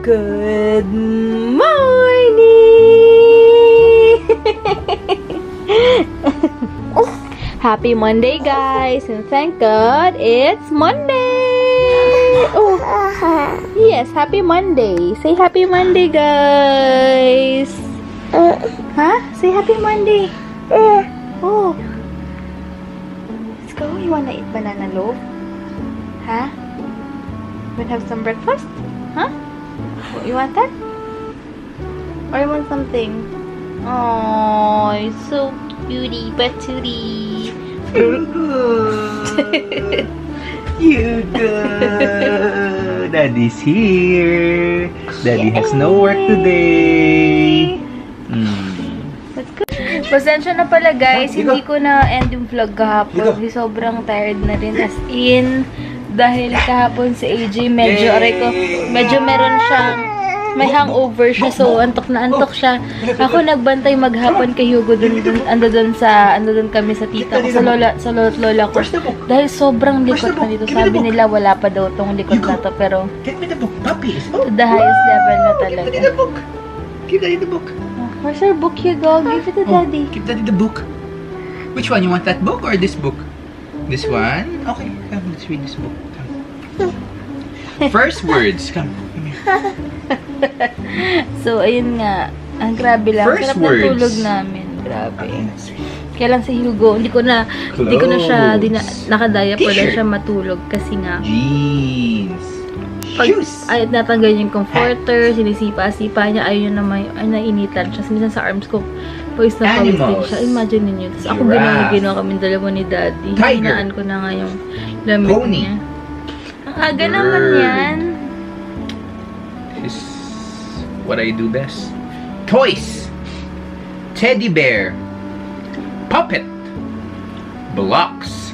Good morning! Happy Monday, guys! And thank God it's Monday! Oh, yes, happy Monday! Say happy Monday, guys! Huh? Say happy Monday! Oh! Let's go. You wanna eat banana loaf? Huh? You wanna have some breakfast? Huh? You want that? Or you want something? Oh, it's so cutie patootie. Hugo! Daddy's here. Daddy has no work today. Let's go. Pasensya na pala guys, hindi ko na end yung vlog kahapon. Kasi sobrang tired na rin as in. Dahil kahapon si AJ medyo meron siyang may hangover siya, so antok na antok siya. Ako nagbantay maghapon kay Hugo ando dun kami sa tita ko, sa lola ko. Dahil sobrang likot na dito. Sabi nila wala pa daw tong likot na to, pero Get me the book, puppy. to the highest level na talaga. Give Daddy the book. Give Daddy the book. Where's our book, Hugo? Give it to Daddy. Give Daddy the book. Which one? You want that book or this book? This one? Okay, come, let's read this book. Come. First words. Come here. So, ayun nga. Ang grabe lang. First Sarap ng words. tulog namin. Grabe. Okay, let's read. Kaya lang si Hugo, hindi ko na siya nakadaya-por na T-shirt. siya matulog kasi nga Jeans. pag Shoes. ay natanggal yung comforter, sinisipa-sipa niya, ayun na nainitan siya. Minsan sa arms ko, pawis na pawis din Animals. siya. Imagine ninyo. Tapos ako Giraffe. ginawa kami dalawa ni Daddy. Tiger. Hinaan ko na nga yung lamig Pony. niya. Ang aga naman Bird. yan. This is what I do best. Toys. Teddy bear. Puppet. Blocks.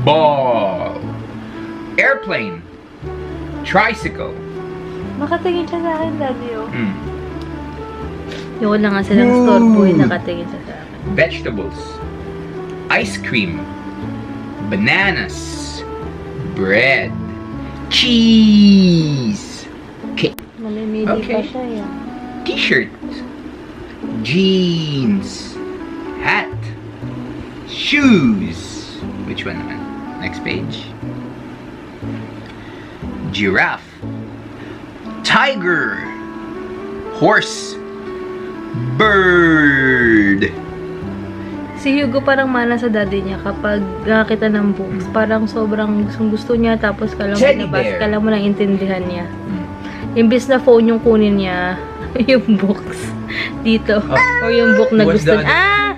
Ball. Airplane. Tricycle. Makatingin siya sa akin, Daddy. Oh. Mm. Yung lang nga silang store boy, nakatingin siya sa akin. Vegetables. Ice cream. Bananas. Bread. Cheese. Cake. Mamimili pa Okay. siya yan. T-shirt. Jeans. Hat. Shoes. Which one naman? Next page. Giraffe. Tiger. Horse. Bird. Si Hugo parang mana sa daddy niya kapag nakakita ng books. Parang sobrang gusto niya, tapos kalang Teddy binabasa, bear. kalang mo lang intindihan niya. Imbis na phone yung kunin niya, yung books dito. Oh. Or yung book na What's gusto the niya.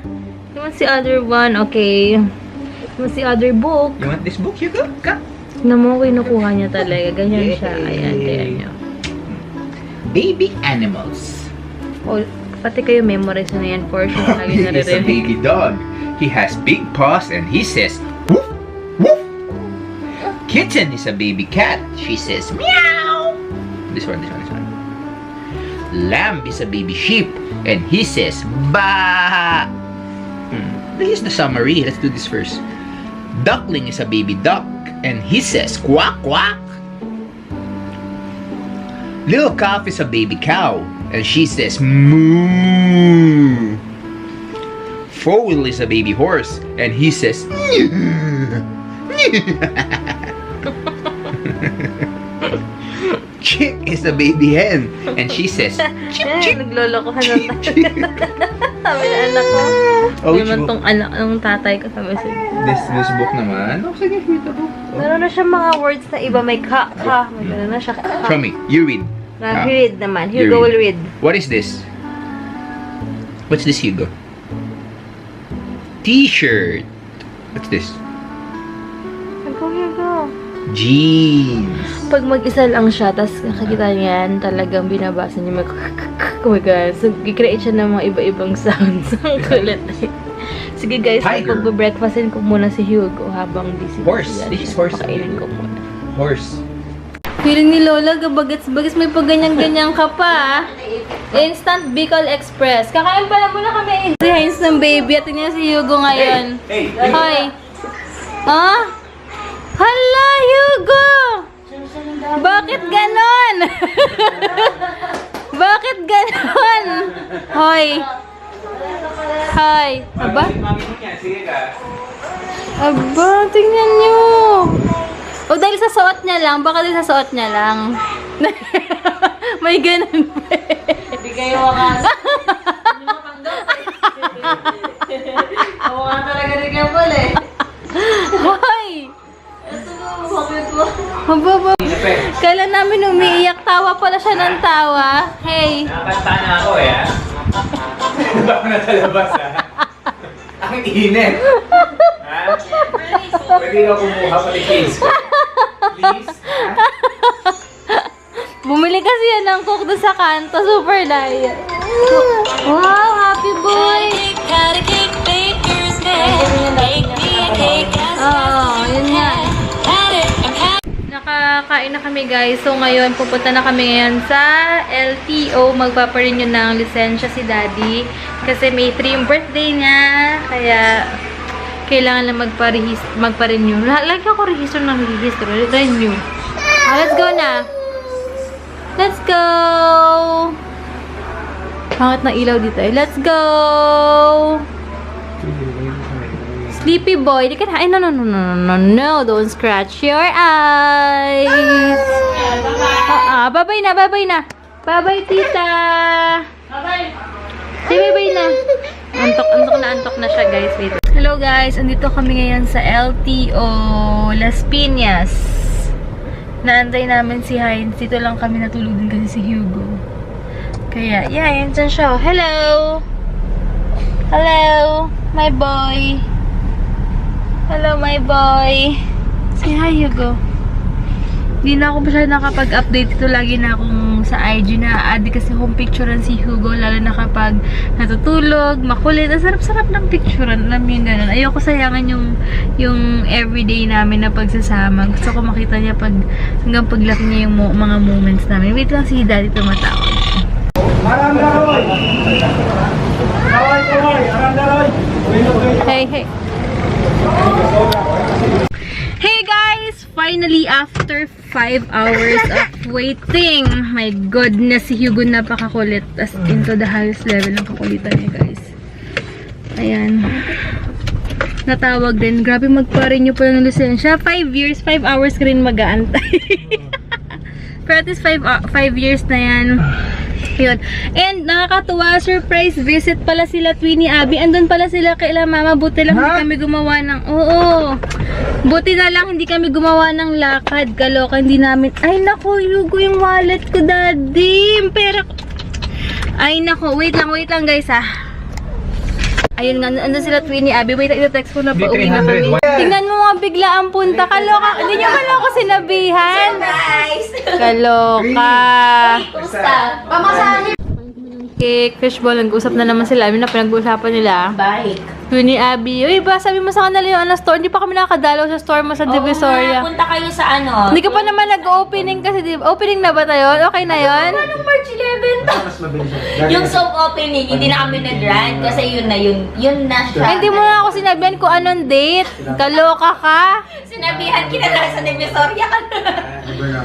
You want the other one? Okay. You want the other book? You want this book, Hugo? Come. Tignan mo, kinukuha niya talaga. Ganyan siya. Ayan, ayan niya. Baby animals. O, pati kayo memorize na yan for sure. Lagi He is a naririnig. baby dog. He has big paws and he says, woof, woof. Kitten is a baby cat. She says, meow. This one. Lamb is a baby sheep and he says, ba. This is the summary. Let's do this first. Duckling is a baby duck and he says, quack, quack. Little calf is a baby cow and she says, moo. Foal is a baby horse and he says, Chick is a baby hen and she says, chip, chip. Naglolokohan ng sabi na anak ko. Oh, which Naman book? tong anak ng tatay ko, sabi siya. This book naman? Oh, sige, read the book. Oh. Meron na siya mga words na iba. May ka. May gano'n na siya. Ka. Show me. You read. Read naman. You Hugo will read. What is this? What's this, Hugo? T-shirt. What's this? Hugo. Jeans. Pag mag-isa lang siya, tapos nakakita niya yan, talagang binabasa niya. Oh my God. So, i-create siya ng mga iba-ibang sounds. Ang kulit. Sige guys, Tiger. pag-breakfastin ko muna si Hugo habang busy. Horse. Yan This is siya. horse. Pakainin ko muna. Horse. Feeling ni Lola, gabagats-bagis may pagganyan-ganyan ka pa. Instant Bicol Express. Kakain pala muna kami. Si Heinz ng baby. At niya si Hugo ngayon. Hey. Hi. Ah? Hala, Hugo! Bakit ganon? Bakit ganon? Hoy. Hoy. Aba? Aba, tingnan nyo. O dahil sa suot niya lang, baka dahil sa suot niya lang. May ganon pa Hindi kayo wakas. Hindi matanggap Mukha talaga rin kayo pala eh. Hoy! Ito na, bakit mo? Aba, kailan namin umiiyak, tawa pala siya ng tawa. Hey! Nakakanta na ako eh, ha? Ba ako nasa labas, ha? Ang init. Ha? Pwede ka kumuha pa ni Kids. Please, ha? Bumili kasi yan ng coke doon sa kanto, super diet. Wow, happy boy! Oh, yun nga. Nakakain na kami guys. So ngayon, pupunta na kami ngayon sa LTO. Magpaparenew ng lisensya si Daddy. Kasi May 3 yung birthday niya. Kaya kailangan lang magpa-renew. Lagi ako register ng register. Renew. Let's go na. Let's go! Pangit na ilaw dito eh. Let's go! Sleepy boy. Di ka na. Ay, no. Don't scratch your eyes. Bye-bye na. Bye-bye, tita. Bye-bye. Say bye-bye na. Antok na siya, guys. Wait. Hello, guys. Andito kami ngayon sa LTO Las Piñas. Naantay namin si Heinz. Dito lang kami natulog din kasi si Hugo. Kaya, yeah, yan dyan siya. Hello! Hello, my boy. Hello, my boy. Say hi, Hugo. Hindi na ako masyadong nakapag-update. Ito lagi na akong sa IG na add kasi akong picturean si Hugo. Lalo na kapag natutulog, makulit. Ang sarap-sarap ng picturean. Alam niyo ganun. Ayoko sayangan yung everyday namin na pagsasama. Gusto ko makita niya hanggang paglaki niya yung mga moments namin. Wait lang si Daddy tumatawag. Hey. Hey guys! Finally, after 5 hours of waiting, my goodness, si Hugo napakakulit. As into the highest level ng kakulitan niya, guys. Ayan. Natawag din. Grabe, magpa-renew pala ng lisensya. 5 years, 5 hours ka rin mag-aantay. Pero at least 5 years na yan. Yun. And nakakatuwa, surprise visit pala sila Twinnie Abby. Andun pala sila kaila mama. Buti lang hindi kami gumawa ng... Oo. Buti na lang hindi kami gumawa ng lakad. Kaloka, hindi namin... Ay naku, Hugo, yung wallet ko, Daddy. Yung pera ko. Ay naku, wait lang guys ha. Ayun nga, andun sila Twinnie Abby. Wait, ito-text ko na pa uwi na kami. Tingnan mo nga, bigla ang punta. Kaloka, hindi nyo pala ako sinabihan. Surprise! Kaloka. Kumusta? Pamasahe. Cake, fishball, nag-usap na naman sila. Ano na pinag-uusapan nila? Bike. Twinnie Abby. Uy, ba, sabi mo sa kanila yung store. Hindi pa kami nakadalaw sa store mo sa Divisoria. Oo nga, punta kayo sa ano. Hindi ka pa naman nag-opening kasi, opening na ba tayo? Okay na yun? Anong March 11? Yung soft opening, hindi na kami nag-run kasi yun na siya. Ay, hindi mo na ako sinabihan kung anong date. Kaloka ka. Sinabihan kita lang sa Divisoria ka na.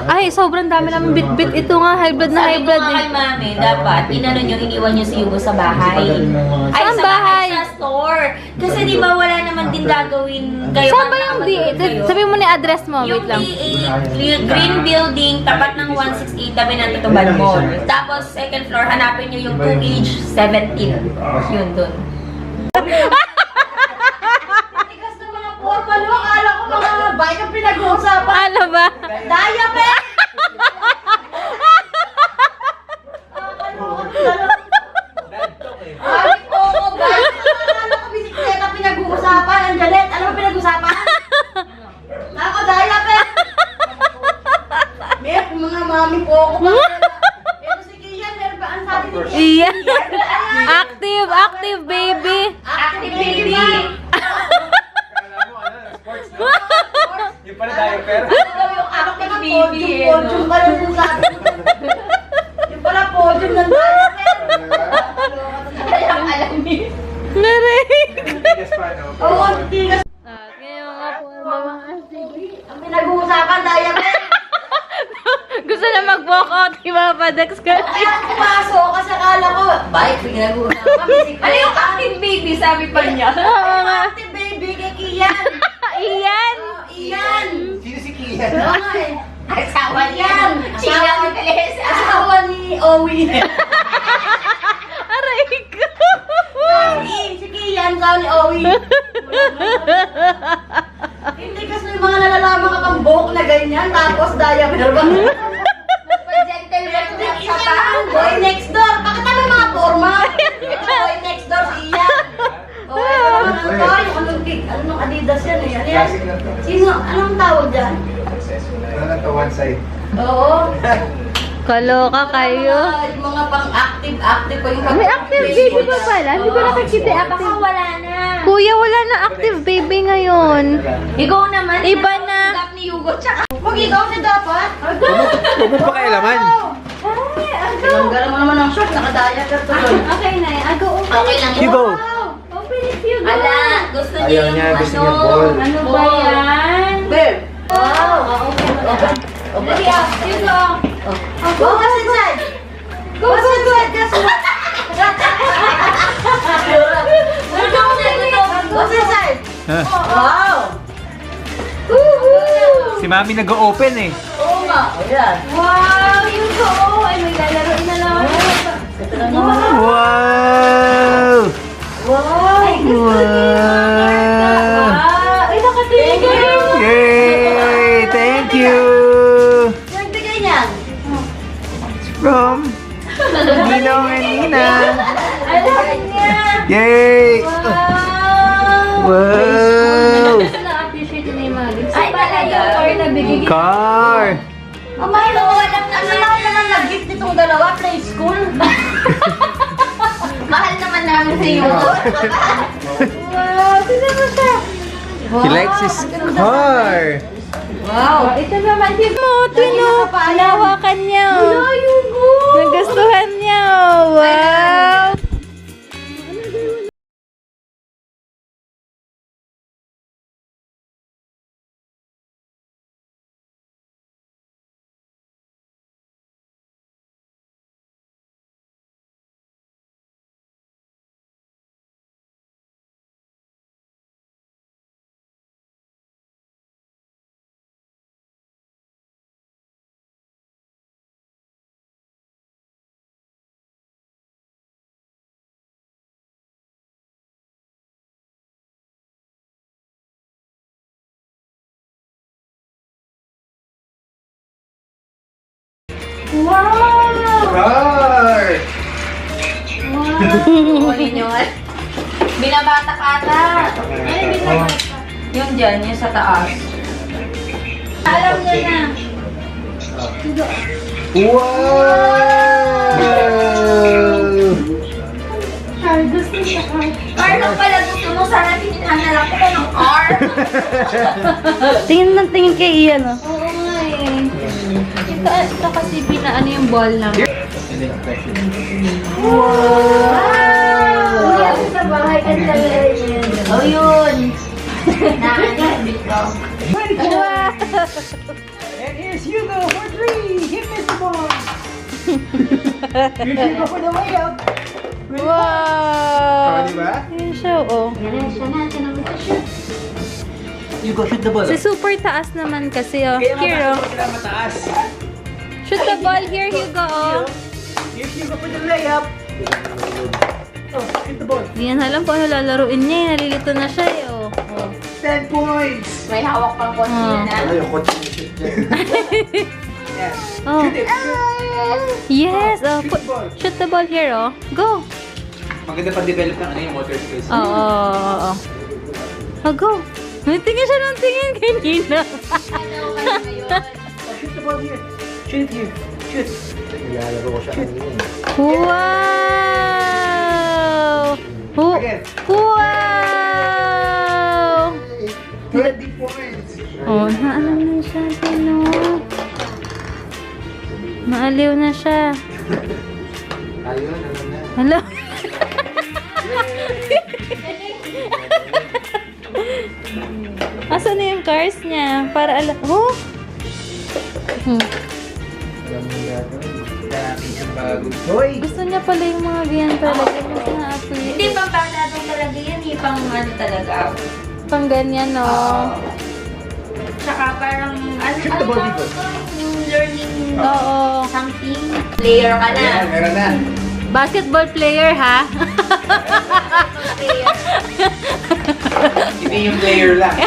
Ay, sobrang dami namin bit-bit. Ito nga, high blood na high Sabi ko blood. nga kay mami, dapat inano nyo, iniwan nyo si Hugo sa bahay. Ay, Saan sa bahay? Sa store. Kasi di ba wala naman din gagawin kayo. Saan ba yung date? Sabi mo na yung address mo. Yung Wait lang. D8, Green Building, tapat ng 168, tabi ng Tutubad Mall. Tapos, second floor, hanapin nyo yung 2H 17. Yun, dun. Tigas na mga porpalo, akala ko mga bike ang pinag-uusapan. Ano ba? Daya, pe! Ay, oo, bike. Akala ko bisikleta pinag-uusapan. Ang galit, ano ba pinag-uusapan? Ako, daya, pe! Meron mga mami po ako. Ito si Kian, meron ba ang sabi ni Kian? Iya. Active, baby. Active Codex kasi. Kaya pumasok kasi akala ko, bike, pinag-uusapan kami si Ano yung active baby, sabi pa niya? Oo nga. Active baby kay Kian. Iyan! Ian. Sino si Kian? Oo nga eh. Asawa niyan. Asawa ni Owi. Aray ko! Si Kian, asawa ni Owi. Hindi kasi yung mga nalalaman ka pang buhok na ganyan, tapos diaper ba? Boy next door. Bakit ano mga forma? Boy next door si Ian. Oh, ano to? Yung anong Adidas yan eh. Ano yan? Classic na to. Sino? Anong tawag dyan? Ano na to, one side. Oo. Kaloka kayo. Yung mga pang-active pa yung May active baby pa pala. Hindi ko nakikita yung active. Baka wala na. Kuya, wala na active baby ngayon. Ikaw naman. Iba na. Gap ni Hugo. Tsaka. Huwag ikaw na dapat. Huwag mo pa kailaman. Tinanggalan mo naman ang short. Naka-diaper to doon. Okay na yan. Okay lang yun. Hugo. Open it, Hugo. Ala, gusto niya Ayaw yung niya, gusto niya ball. Ano ba yan? Babe. Wow. Open. Dali ah, Hugo. Go, what's inside? What's inside? Guess what? What's inside? Wow. Si Mami nag-open eh. Oo nga. Ayan. Wow, Hugo. Ay, may lalaroin na lang. Ito na naman. Wow! Wow. Ay, gusto niya. Wow. Ay, nakatingin. Yay! Thank you! Nagbigay niyan. From Ninong and Nina. Alam niya. Yay! Wow. Wow! Na-appreciate niya yung mga gifts. Ay, talaga? Or nabigay. Car! Oh, may walang ano lang naman nag-gift nitong dalawa, play school. Mahal naman namin sa iyo. Wow, tignan mo siya. He likes his car! Wow. Ito naman, Hugo. Tinawakan niya. Hugo. Nagustuhan niya. Wow. Wow. Car! Kunin nyo nga. Binabata ka ata. Ay, binabata. Yung dyan, yung sa taas. Alam niya na. Wow! Ay, gusto niya. Car lang pala gusto mo. Sana tinihanalak ko ng car. Tingin ng tingin kay Ian, oh. Oo nga eh. Ito kasi pinaano yung ball na. Wow! Sa bahay ka talaga. Oh, yun. Nakakabit ko. Wow. And here's Hugo for 3. Hit Mr. Ball. Here's Hugo for the layup. Wow. Diba? Yun siya, oh. Yan siya na. Siya naman siya. Hugo, shoot the ball. Si super taas naman kasi, oh. Kaya Here, oh. mataas, kaya mataas. Shoot the ball here, Hugo, oh. Here's Hugo for the layup. Oh, shoot the ball. Hindi yan alam kung ano lalaruin niya, eh. Nalilito na siya, eh, oh. 10 points. May hawak pang kotse na. Yung kotse ni shoot niya. Yes. Oh. Shoot it. Shoot. Yes, oh. Shoot the ball. Shoot the ball here, oh. Go. Maganda pa-develop ng ano yung motor skills. Oo, oo, oo. Oh, go. Tingin siya ng tingin kanina. Shoot the ball here. Shoot it here. Shoot. Nilalaro ko siya kanina. Wow! Again. Wow! 20 points! Oh, naano na siya, Tino. Maaliw na siya. Ayun, ano na. Hello? Asan na yung cars niya? Para alam... Oh! Alam mo yung gagawin. Kita natin yung bagong toy. Gusto niya pala yung mga ganyan talaga. Mas happy. Hindi pang bata daw talaga yan, eh. Pang ano talaga. Pang ganyan, no? Tsaka parang, ano yung learning Oo. something. Player ka na. Ayan, meron na. Basketball player, ha? Player. Hindi yung player lang.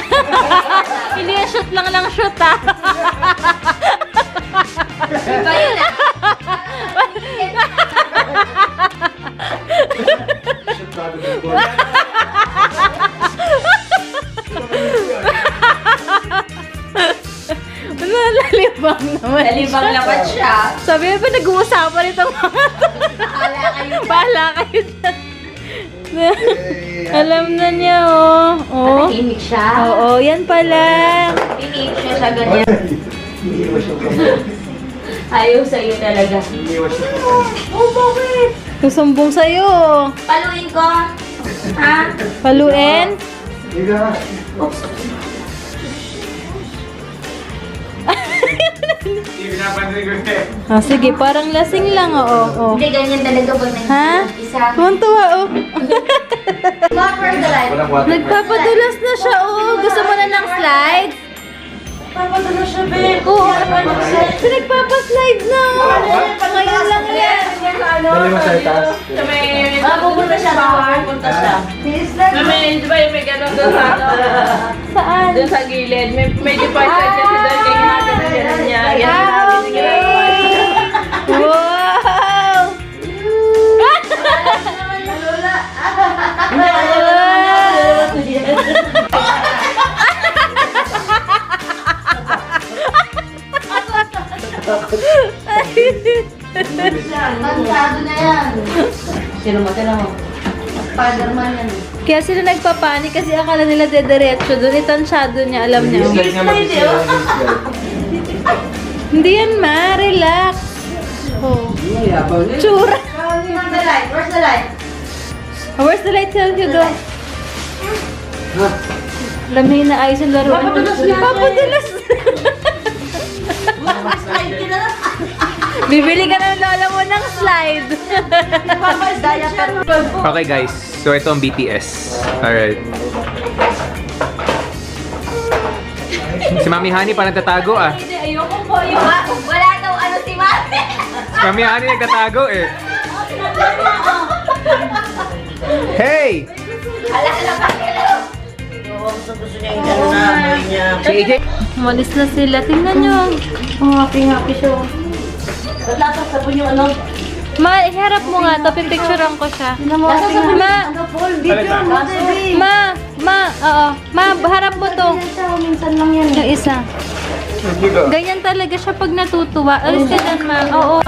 Hindi yung shoot lang shoot, ha? Iba yun ah. Shoot bago ng bola. Nalalibang naman. Nalibang lapat siya. Sabi mo pa nag-uusapan itong mga to. Bahala kayo. Bahala kayo dyan. Alam na niya, oh. Oh. Tahimik siya. Oo, yan pala. Tahimik siya ganyan. Ayaw sa'yo talaga. Oh, bakit? Susumbong sa'yo. Paluin ko. Ha? Paluin. Oops. Hindi pinapansin ko eh. Ah, sige, parang lasing lang, oo. Oh. Hindi, ganyan talaga pag Ha? isa. Tuwan-tuwa, oh. What for the life? Walang water. Nagpapadulas na siya, oh. Gusto mo na ng slides? Papadulas siya, babe. Oo, nagpapaslide na, oh. Ngayon lang yan. Dali mo sa taas. Pupunta siya ba? Pupunta siya. May, di ba yung may gano'n doon sa ano? Saan? Doon sa gilid. May department kasi doon. Kaya ginagawa na gano'n niya. Yan Ah, namin yung ginagawa niya. Wow! Mansado na yan. Sino mo? Spider-Man yan. Kaya sila nagpapanik kasi akala nila dediretso doon. Itansyado niya, alam niya. Slide nga mag-slide. Hindi yan, ma. Relax. Oh. Tsura. Where's the light? Where's the light? Where's the light, Hugo? Alam niya na ayos yung laruan. Papadulas na. Papadulas. Slide ka na lang. Bibili ka ng lola mo ng slide. Okay guys, so ito ang BTS. Alright. Si Mami Honey parang tatago ah. Hindi, ayoko po yung... Wala daw ano si Mami. Si Mami Honey nagtatago eh. Hey! Ala pa kayo. Si AJ. Umalis na sila. Tingnan nyo. Oh, happy siya. Ba't lasang sabon yung ano? Ma, iharap mo nga to. Pipicturean ko siya. Ma, oo. Ma, harap mo to. Minsan lang yan. Yung isa. Ganyan talaga siya pag natutuwa. Alis ka dyan, ma. Oo.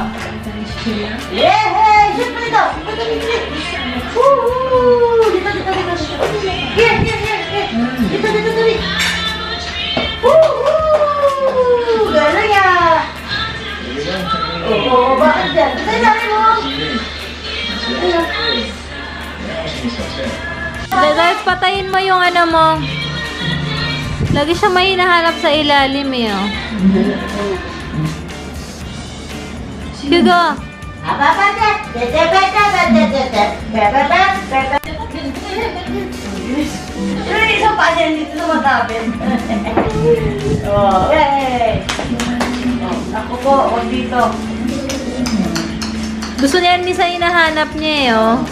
Hey! Shoot mo dito! Woohoo! Dito. Here! Dito. Woohoo! Galing ah! Oo, bakit dyan? Ito yung dami mo! Dahil patayin mo yung ano mo. Lagi siya may hinahanap sa ilalim eh. Oh. Hugo. Isang pa dyan dito sa matapin. Oh, hey! Ako po, huwag dito. Gusto niya ni sa hinahanap niya eh. Oh.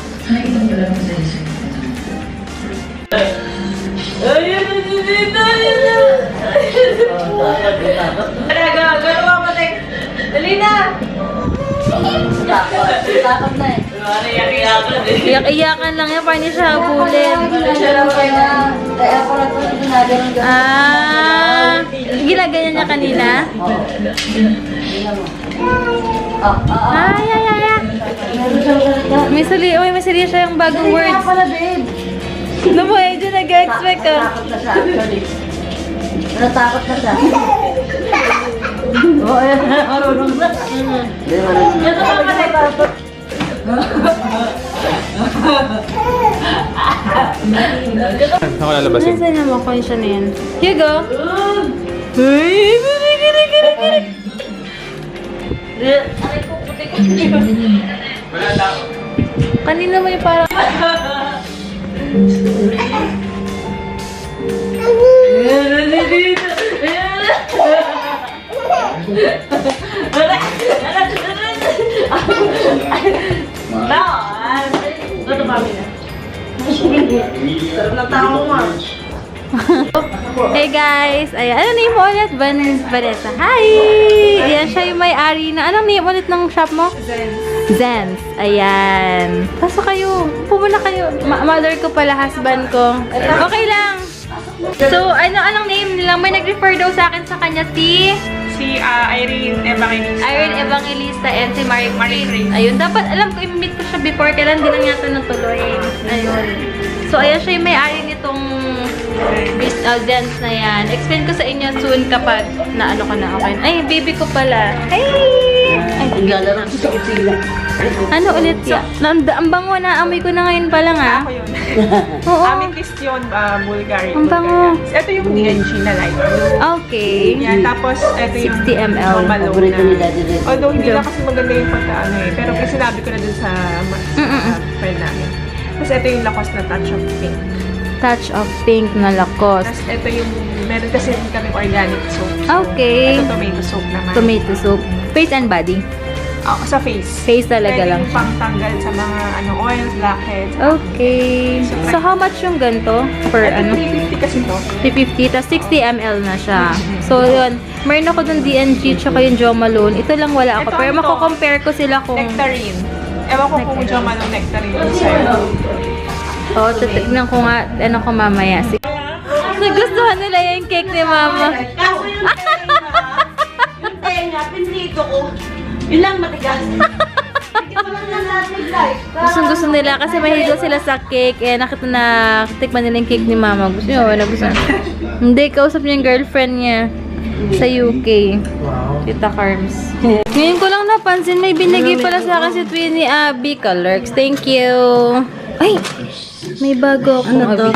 Ayun, dito. Gano'n ka patik. Dali na. Takot na eh. Iyak-iyakan eh. Iyak-iyakan lang yan. Parang hindi siya habulin. Kaya ako lang ito ginaganon. Ah, ginaganyan niya kanina? Ay. May sali siya yung bagong words. Ano mo, medyo nag-expect ka. Natakot na siya, actually. Natakot na siya. Oo, ayan. Marunong na. Ito ka patik. Ako lalabasin. Nasaan naman ko siya na yan? Hugo? Uy! Aray ko, putik. Wala tao. Kanina may parang... Ito kami na. Sarap ng tao mo. Hey guys! Ayan, ano name mo ulit? Vanessa. Hi! Ayan, siya yung may-ari na... Anong name ulit ng shop mo? Zens. Ayan. Pasok kayo. Pumuna kayo. Mother ko pala, husband ko. Okay lang. So, anong name nila? May nag-refer daw sa akin sa kanya si... Si Irene Evangelista. Irene Evangelista and si Marie Grace. Ayun, dapat alam ko, i-meet ko siya before. Kailan din lang yata natuloy. Ayun. So, ayan siya yung may-ari nitong dance na yan. Explain ko sa inyo soon kapag na ano ka na. Okay. Ay, baby ko pala. Hey! Ay, Naglalaro sa sila. ano ulit yan? Ang bango na, amoy ko na ngayon pa lang ha. Ako yun. Oo. Amethyst yun, Bulgari. Ang bango. Ito yung DNG na light. Okay. Yan, tapos ito yung 60 ml. Malone Paborito ni Daddy na. rin. Although hindi na kasi maganda yung pagkaano eh. Pero sinabi ko na dun sa friend namin. Tapos ito yung Lacoste na touch of pink. Touch of pink na Lacoste. Tapos ito yung, meron kasi din kami organic soap. Okay. Ito tomato soap naman. Tomato soup. Face and body. Sa face. Face talaga Pwede lang yung siya. pangtanggal sa mga oils, blackheads. Okay. So, how much yung ganito? Per Ito ano? 350 kasi to. 350, tapos 60 ml na siya. So, yun. Meron ako dun DNG, tsaka yung Jo Malone. Ito lang wala ako. Ito, Pero ano to? mako-compare ko sila kung... Nectarine. Ewan ko kung dyan man ang nectarine yung sa'yo. Oo, titignan ko nga. Ano ko mamaya. Nagustuhan nila yung cake ni Mama. Kaso yung tenga, pinrito ko. Yun lang matigas. Hindi ko lang nasabi guys. Gusto nila kasi mahilig sila sa cake. Eh, nakita na tikman nila yung cake ni Mama. Gusto nyo, nagustuhan. Hindi, kausap niya yung girlfriend niya sa UK. Tita Carms. Ngayon ko lang napansin, may binigay pala sa akin si Twinnie Abby Colors. Thank you. Ay! May bago ako. Ano to?